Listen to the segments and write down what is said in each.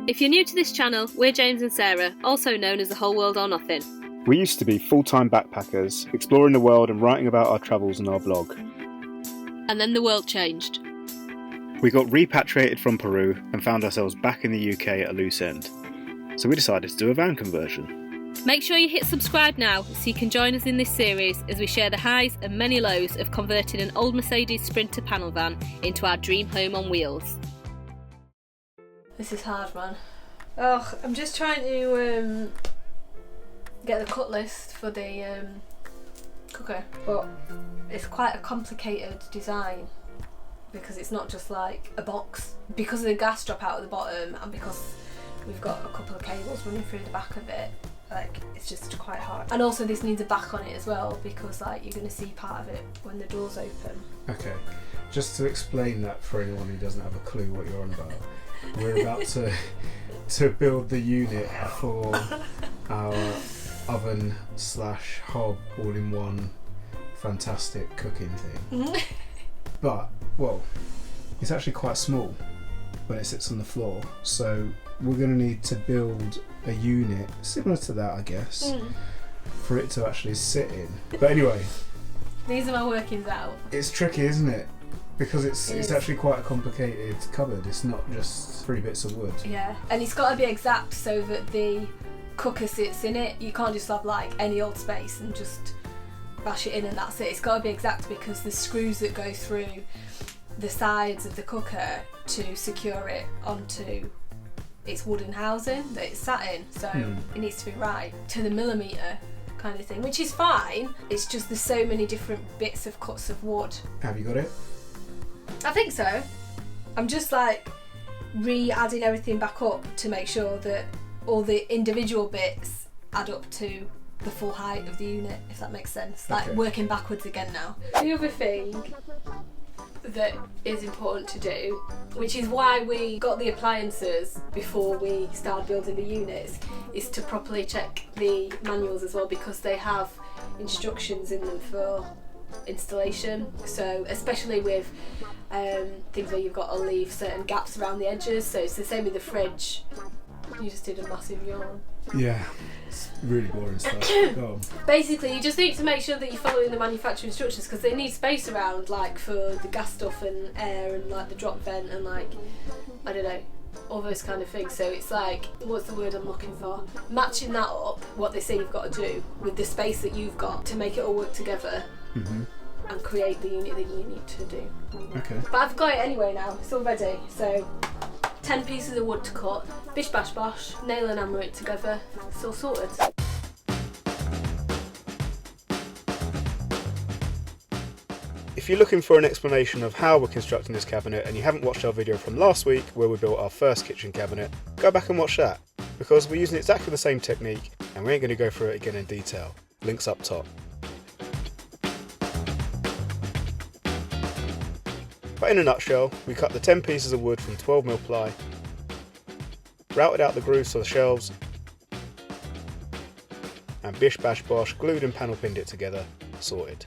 If you're new to this channel, we're James and Sarah, also known as The Whole World or Nothing. We used to be full-time backpackers, exploring the world and writing about our travels on our blog. And then the world changed. We got repatriated from Peru and found ourselves back in the UK at a loose end. So we decided to do a van conversion. Make sure you hit subscribe now so you can join us in this series as we share the highs and many lows of converting an old Mercedes Sprinter panel van into our dream home on wheels. This is hard, man. Oh, I'm just trying to get the cut list for the cooker, but it's quite a complicated design because it's not just like a box. Because of the gas drop out at the bottom and because we've got a couple of cables running through the back of it, like it's just quite hard. And also this needs a back on it as well because like you're going to see part of it when the door's open. Okay, just to explain that for anyone who doesn't have a clue what you're on about, we're about to build the unit for our oven / hob all-in-one fantastic cooking thing. But, well, it's actually quite small when it sits on the floor, so we're going to need to build a unit similar to that, I guess, for it to actually sit in. But anyway, these are my workings out. It's tricky, isn't it? Because it's actually quite a complicated cupboard. It's not just 3 bits of wood. Yeah, and it's got to be exact so that the cooker sits in it. You can't just have like any old space and just bash it in and that's it. It's got to be exact because the screws that go through the sides of the cooker to secure it onto its wooden housing that it's sat in, so it needs to be right to the millimetre kind of thing, which is fine. It's just there's so many different bits of cuts of wood. Have you got it? I think so. I'm just like re-adding everything back up to make sure that all the individual bits add up to the full height of the unit, if that makes sense. Like working backwards again now. The other thing that is important to do, which is why we got the appliances before we started building the units, is to properly check the manuals as well, because they have instructions in them for installation. So especially with things where you've got to leave certain gaps around the edges, so it's the same with the fridge. You just did a massive yawn. Yeah, it's really boring stuff. Go on. Basically, you just need to make sure that you're following the manufacturer instructions because they need space around, like for the gas stuff and air and like the drop vent and like, I don't know, all those kind of things. So it's like, what's the word I'm looking for? Matching that up, what they say you've got to do with the space that you've got to make it all work together and create the unit that you need to do. Okay. But I've got it anyway now, it's all ready. So 10 pieces of wood to cut, bish bash bosh, nail and hammer it together, it's all sorted. If you're looking for an explanation of how we're constructing this cabinet and you haven't watched our video from last week where we built our first kitchen cabinet, go back and watch that, because we're using exactly the same technique and we ain't going to go through it again in detail. Links up top. But in a nutshell, we cut the 10 pieces of wood from 12mm ply, routed out the grooves for the shelves, and bish bash bosh glued and panel pinned it together, sorted.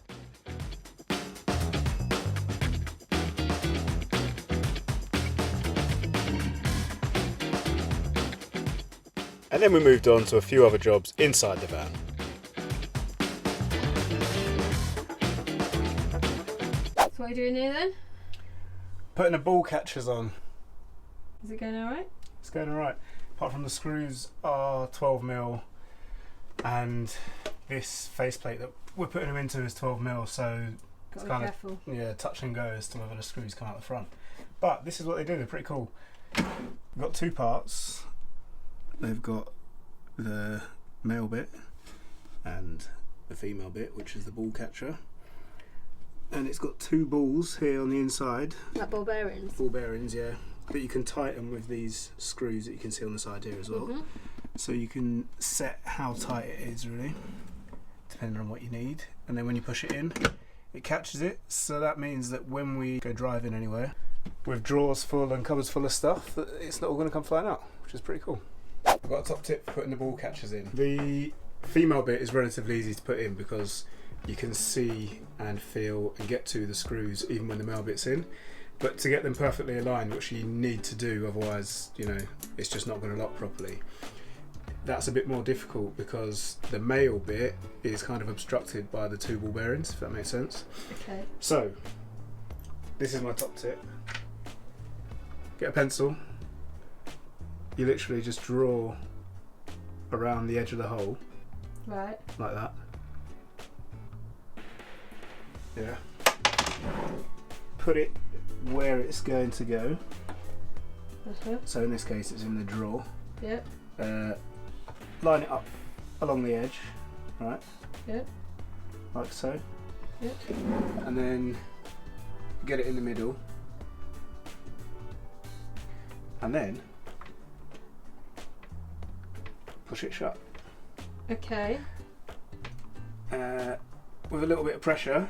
And then we moved on to a few other jobs inside the van. So what are you doing here then? Putting the ball catchers on. Is it going alright? It's going alright. Apart from the screws are 12mm and this faceplate that we're putting them into is 12mm, so it's kind of touch and go as to whether the screws come out the front. But this is what they do, they're pretty cool. We've got 2 parts. They've got the male bit and the female bit, which is the ball catcher. And it's got 2 balls here on the inside. Like ball bearings? Ball bearings, yeah. But you can tighten with these screws that you can see on the side here as well. So you can set how tight it is really, depending on what you need. And then when you push it in, it catches it. So that means that when we go driving anywhere, with drawers full and cupboards full of stuff, that it's not all going to come flying out, which is pretty cool. I've got a top tip for putting the ball catchers in. The female bit is relatively easy to put in because you can see and feel and get to the screws even when the male bit's in. But to get them perfectly aligned, which you need to do, otherwise, you know, it's just not going to lock properly. That's a bit more difficult because the male bit is kind of obstructed by the 2 ball bearings, if that makes sense. Okay. So, this is my top tip. Get a pencil. You literally just draw around the edge of the hole. Right. Like that. Yeah. Put it where it's going to go. So in this case it's in the drawer. Yep. Line it up along the edge, right? Yep. Like so. Yep. And then get it in the middle. And then push it shut. Okay. With a little bit of pressure,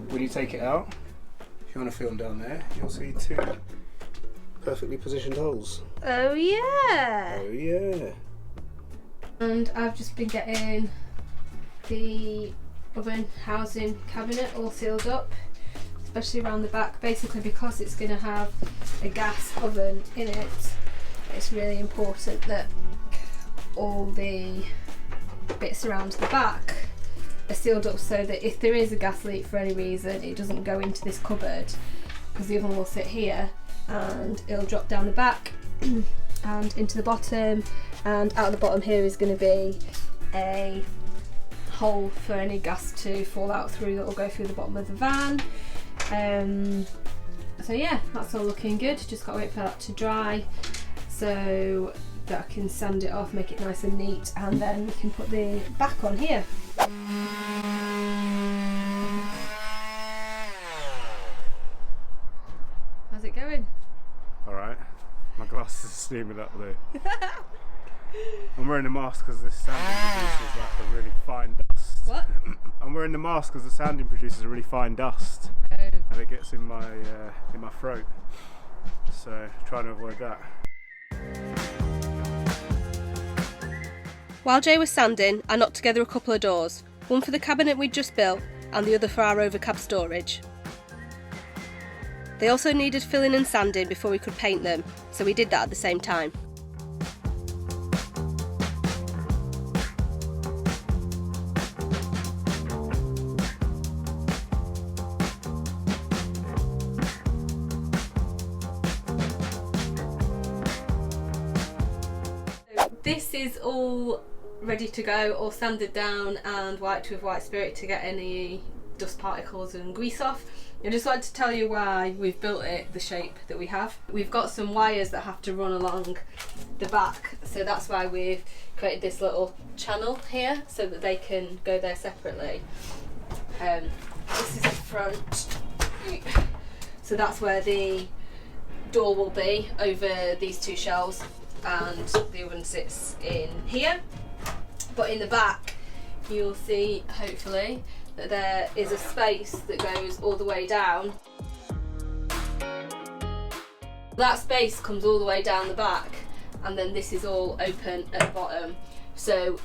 when you take it out, if you want to film down there, you'll see 2 perfectly positioned holes. Oh yeah. Oh yeah. And I've just been getting the oven housing cabinet all sealed up, especially around the back, basically because it's going to have a gas oven in it. It's really important that all the bits around the back are sealed up so that if there is a gas leak for any reason, it doesn't go into this cupboard, because the oven will sit here and it'll drop down the back and into the bottom, and out the bottom here is going to be a hole for any gas to fall out through that will go through the bottom of the van. So yeah, that's all looking good. Just got to wait for that to dry so that I can sand it off, make it nice and neat, and then we can put the back on here. How's it going? Alright. My glasses are steaming up there. I'm wearing a mask because this sanding produces like a really fine dust. What? I'm wearing the mask because the sanding produces a really fine dust. Oh. And it gets in my throat. So trying to avoid that. While Jay was sanding, I knocked together a couple of doors, one for the cabinet we'd just built and the other for our overcab storage. They also needed filling and sanding before we could paint them, so we did that at the same time. This is all ready to go, all sanded down and wiped with white spirit to get any dust particles and grease off. I just wanted to tell you why we've built it the shape that we have. We've got some wires that have to run along the back, so that's why we've created this little channel here so that they can go there separately. This is the front, so that's where the door will be, over these 2 shelves, and the oven sits in here. But in the back you'll see, hopefully, that there is a space that goes all the way down. That space comes all the way down the back, and then this is all open at the bottom. So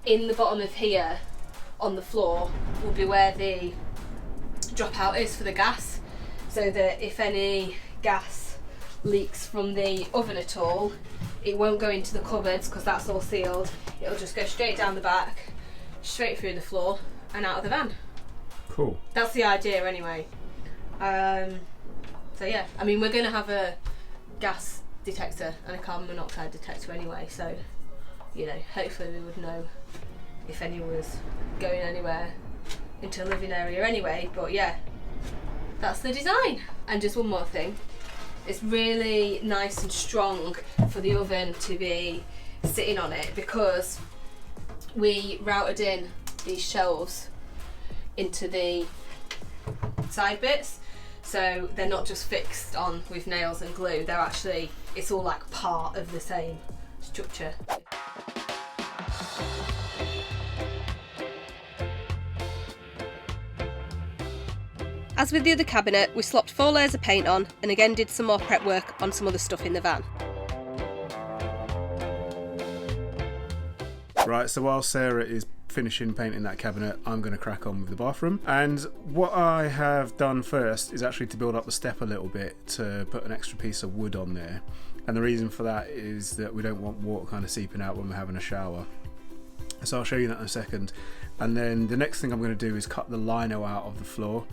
in the bottom of here on the floor will be where the dropout is for the gas, so that if any gas leaks from the oven at all, it won't go into the cupboards because that's all sealed. It'll just go straight down the back, straight through the floor and out of the van. Cool. That's the idea anyway. So yeah, I mean, we're going to have a gas detector and a carbon monoxide detector anyway, so you know, hopefully we would know if anyone was going anywhere into a living area anyway. But yeah, that's the design. And just one more thing, it's really nice and strong for the oven to be sitting on it, because we routed in these shelves into the side bits, so they're not just fixed on with nails and glue, they're actually, it's all like part of the same structure. As with the other cabinet, we slopped 4 layers of paint on and again did some more prep work on some other stuff in the van. Right, so while Sarah is finishing painting that cabinet, I'm going to crack on with the bathroom. And what I have done first is actually to build up the step a little bit to put an extra piece of wood on there. And the reason for that is that we don't want water kind of seeping out when we're having a shower. So I'll show you that in a second. And then the next thing I'm going to do is cut the lino out of the floor.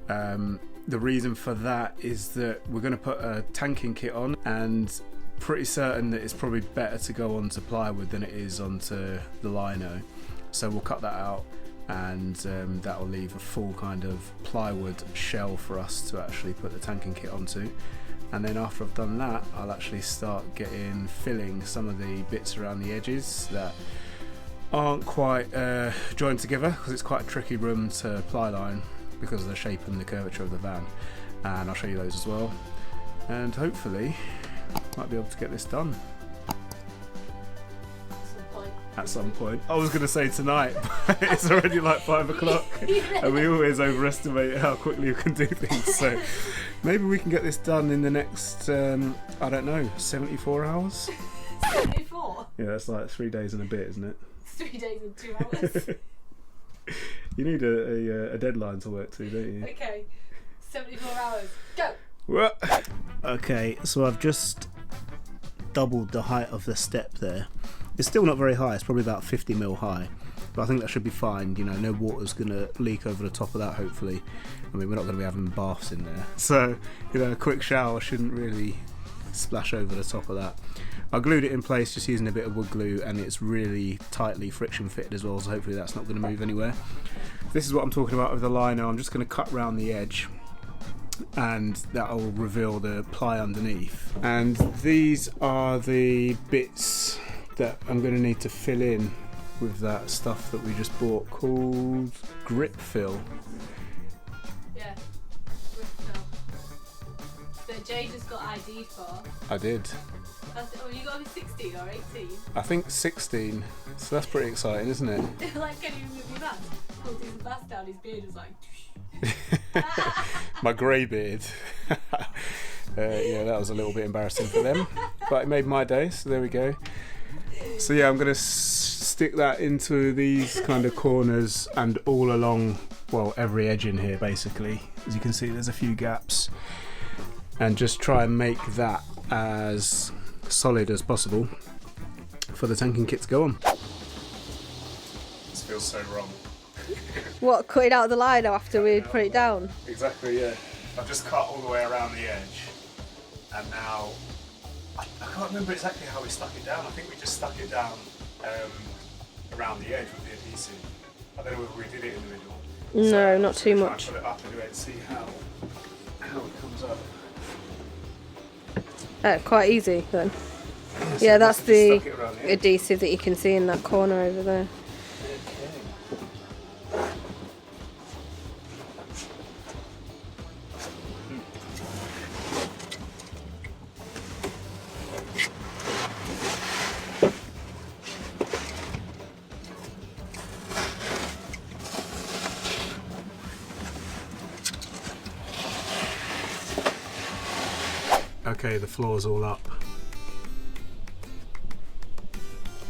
The reason for that is that we're going to put a tanking kit on, and pretty certain that it's probably better to go onto plywood than it is onto the lino. So we'll cut that out, and that will leave a full kind of plywood shell for us to actually put the tanking kit onto. And then after I've done that, I'll actually start filling some of the bits around the edges that aren't quite joined together, because it's quite a tricky room to ply line because of the shape and the curvature of the van. And I'll show you those as well. And hopefully might be able to get this done at some point. I was going to say tonight, but it's already like 5 o'clock and we always overestimate how quickly you can do things. So maybe we can get this done in the next, I don't know, 74 hours? 74? Yeah, that's like 3 days and a bit, isn't it? 3 days and 2 hours. You need a deadline to work to, don't you? Okay, 74 hours, go! Well, Okay, so I've just doubled the height of the step there. It's still not very high, it's probably about 50 mil high, but I think that should be fine. You know, no water's going to leak over the top of that, hopefully. I mean, we're not going to be having baths in there, so, you know, a quick shower shouldn't really splash over the top of that. I glued it in place just using a bit of wood glue, and it's really tightly friction fitted as well, so hopefully that's not going to move anywhere. This is what I'm talking about with the lino. I'm just going to cut round the edge, and that will reveal the ply underneath. And these are the bits that I'm going to need to fill in with that stuff that we just bought called grip fill. Yeah, grip fill. That Jay just got ID'd for. I did. Oh, you got to be 16 or 18? I think 16, so that's pretty exciting, isn't it? Like, can you remove your mask? Pulled his mask down, his beard was like... My grey beard. Yeah, that was a little bit embarrassing for them, but it made my day, so there we go. So yeah, I'm going to stick that into these kind of corners and all along, well, every edge in here basically. As you can see, there's a few gaps, and just try and make that as solid as possible for the tanking kit to go on. This feels so wrong. What, cutting out the lino after we put it down? Exactly, yeah. I've just cut all the way around the edge, and now I can't remember exactly how we stuck it down. I think we just stuck it down around the edge with the adhesive. I don't know whether we did it in the middle. No, So not too much. Put it up anyway and see how it comes up. Quite easy then. So Yeah, that's just the stuck it around the edge. adhesive that you can see in that corner over there. Okay, the floor's all up.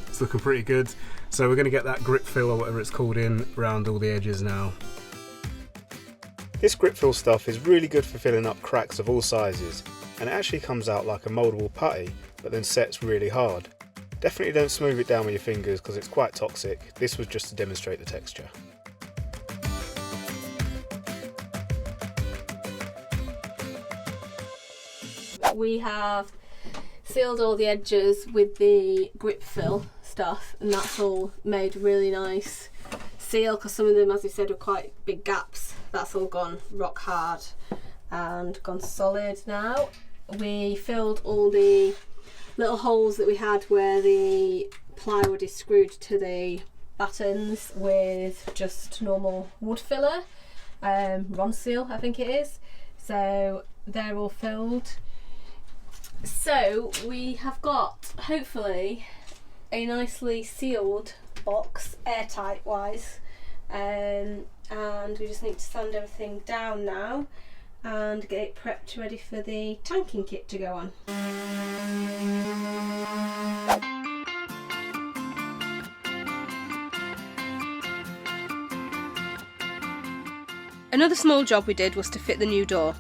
It's looking pretty good. So we're going to get that grip fill or whatever it's called in around all the edges now. This grip fill stuff is really good for filling up cracks of all sizes, and it actually comes out like a mouldable putty, but then sets really hard. Definitely don't smooth it down with your fingers because it's quite toxic. This was just to demonstrate the texture. We have sealed all the edges with the grip fill stuff, and that's all made really nice seal, because some of them, as we said, were quite big gaps. That's all gone rock hard and gone solid now. We filled all the little holes that we had where the plywood is screwed to the battens with just normal wood filler, Ronseal I think it is, so they're all filled. So we have got, hopefully, a nicely sealed box, airtight wise, and we just need to sand everything down now and get it prepped ready for the tanking kit to go on. Another small job we did was to fit the new door.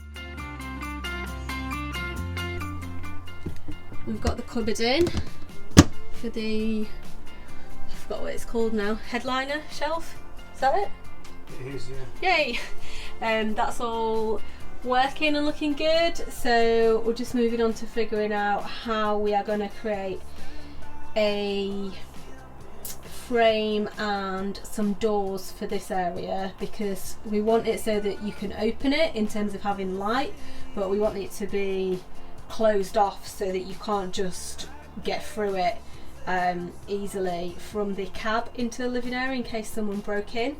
We've got the cupboard in for the, I forgot what it's called now, headliner shelf, is that it? It is, yeah. Yay! That's all working and looking good, so we're just moving on to figuring out how we are going to create a frame and some doors for this area, because we want it so that you can open it in terms of having light, but we want it to be closed off so that you can't just get through it easily from the cab into the living area in case someone broke in.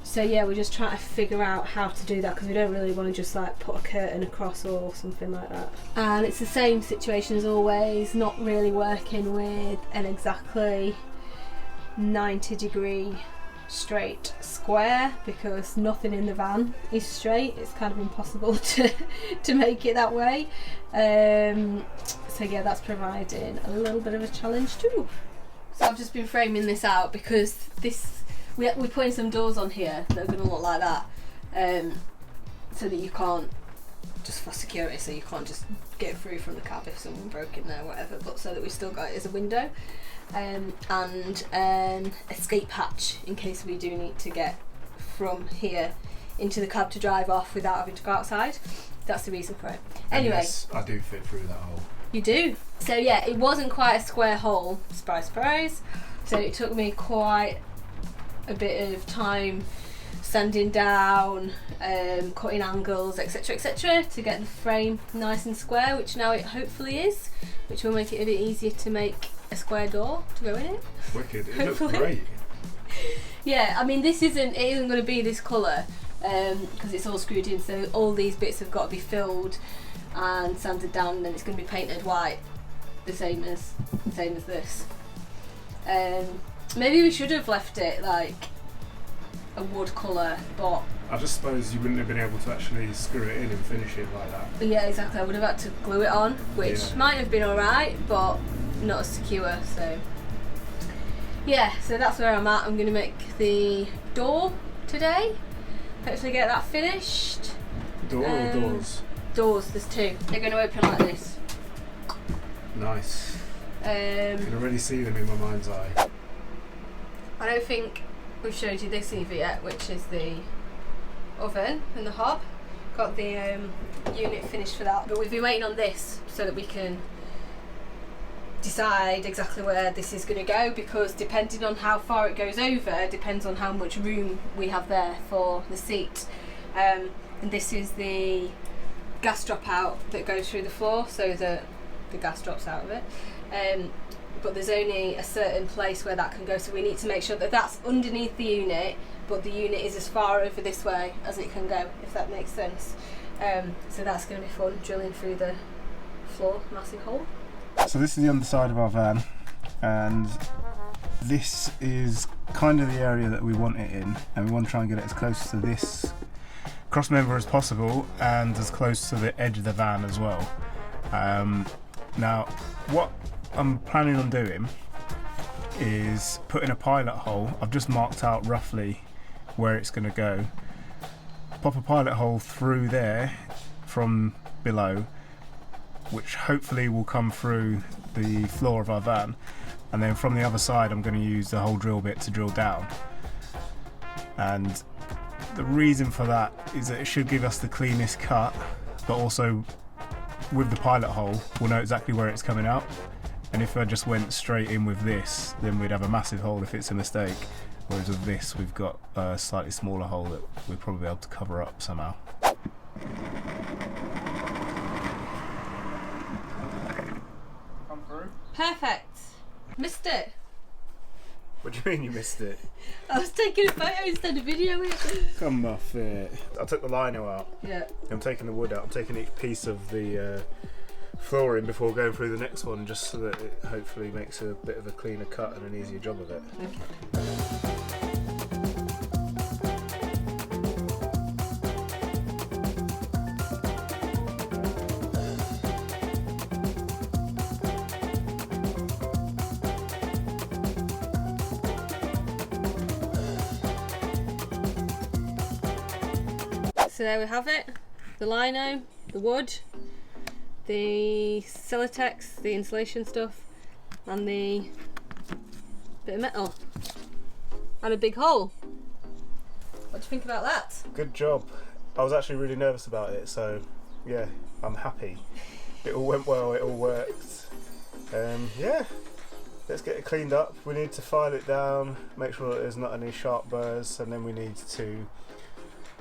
So yeah, we're just trying to figure out how to do that, because we don't really want to just like put a curtain across or something like that. And it's the same situation as always, not really working with an exactly 90-degree straight square, because nothing in the van is straight. It's kind of impossible to make it that way. So yeah, that's providing a little bit of a challenge too. So I've just been framing this out because we're putting some doors on here that are going to look like that, so that you can't, just for security, so you can't just get through from the cab if someone broke in there or whatever, but so that we still got it as a window, and an escape hatch in case we do need to get from here into the cab to drive off without having to go outside. That's the reason for it. Anyway, yes, I do fit through that hole. You do. So yeah, it wasn't quite a square hole, surprise surprise, so it took me quite a bit of time sanding down, cutting angles, etc, etc, to get the frame nice and square, which now it hopefully is, which will make it a bit easier to make a square door to go in it. Wicked. It looks great. Yeah, I mean, it isn't going to be this colour because it's all screwed in, so all these bits have got to be filled and sanded down, and then it's going to be painted white, the same as this. Maybe we should have left it like a wood colour, but I just suppose you wouldn't have been able to actually screw it in and finish it like that. yeah, exactly. I would have had to glue it on, which might have been alright, but not as secure. So yeah, so that's where I'm at. I'm going to make the door today. Hopefully get that finished. Door or doors? Doors, there's two. They're going to open like this. Nice. I can already see them in my mind's eye. I don't think we've showed you this either yet, which is the oven and the hob. Got the unit finished for that, but we've been waiting on this so that we can decide exactly where this is going to go, because depending on how far it goes over depends on how much room we have there for the seat. And this is the gas drop out that goes through the floor so that the gas drops out of it. But there's only a certain place where that can go, so we need to make sure that that's underneath the unit, but the unit is as far over this way as it can go, if that makes sense. So that's going to be fun, drilling through the floor, massive hole. So this is the underside of our van, and this is kind of the area that we want it in, and we want to try and get it as close to this cross member as possible and as close to the edge of the van as well. Now what I'm planning on doing is putting a pilot hole. I've just marked out roughly where it's going to go. Pop a pilot hole through there from below, which hopefully will come through the floor of our van, and then from the other side I'm going to use the whole drill bit to drill down. And the reason for that is that it should give us the cleanest cut, but also with the pilot hole we'll know exactly where it's coming out. And if I just went straight in with this, then we'd have a massive hole if it's a mistake, whereas with this we've got a slightly smaller hole that we'll probably be able to cover up somehow. Come through. Perfect. Missed it. What do you mean you missed it? I was taking a photo instead of videoing it. Come off it. I took the lino out. Yeah. I'm taking the wood out. I'm taking each piece of the flooring before going through the next one, just so that it hopefully makes a bit of a cleaner cut and an easier job of it. Okay. So there we have it. The lino, the wood, the Celotex, the insulation stuff, and the bit of metal. And a big hole. What do you think about that? Good job. I was actually really nervous about it, so yeah, I'm happy. It all went well, it all worked. Yeah, let's get it cleaned up. We need to file it down, make sure that there's not any sharp burrs, and then we need to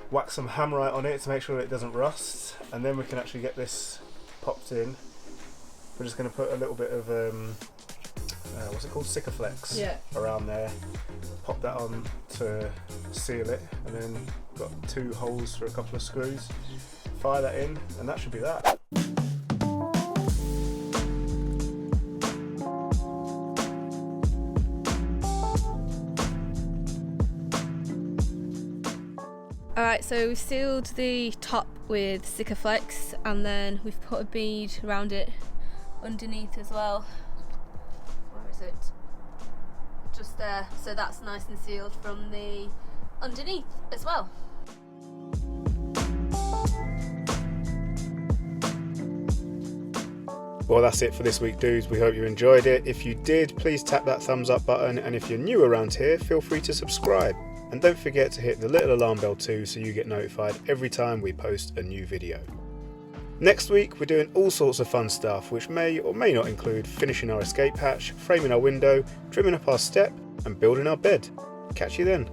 whack some hammerite on it to make sure that it doesn't rust, and then we can actually get this popped in. We're just going to put a little bit of what's it called, Sikaflex around there, pop that on to seal it, and then got 2 holes for a couple of screws, fire that in, and that should be that. Alright, so we've sealed the top with Sikaflex, and then we've put a bead around it underneath as well. Where is it? Just there. So that's nice and sealed from the underneath as well. Well, that's it for this week, dudes. We hope you enjoyed it. If you did, please tap that thumbs up button, and if you're new around here, feel free to subscribe. And don't forget to hit the little alarm bell too, so you get notified every time we post a new video. Next week, we're doing all sorts of fun stuff, which may or may not include finishing our escape hatch, framing our window, trimming up our step, and building our bed. Catch you then.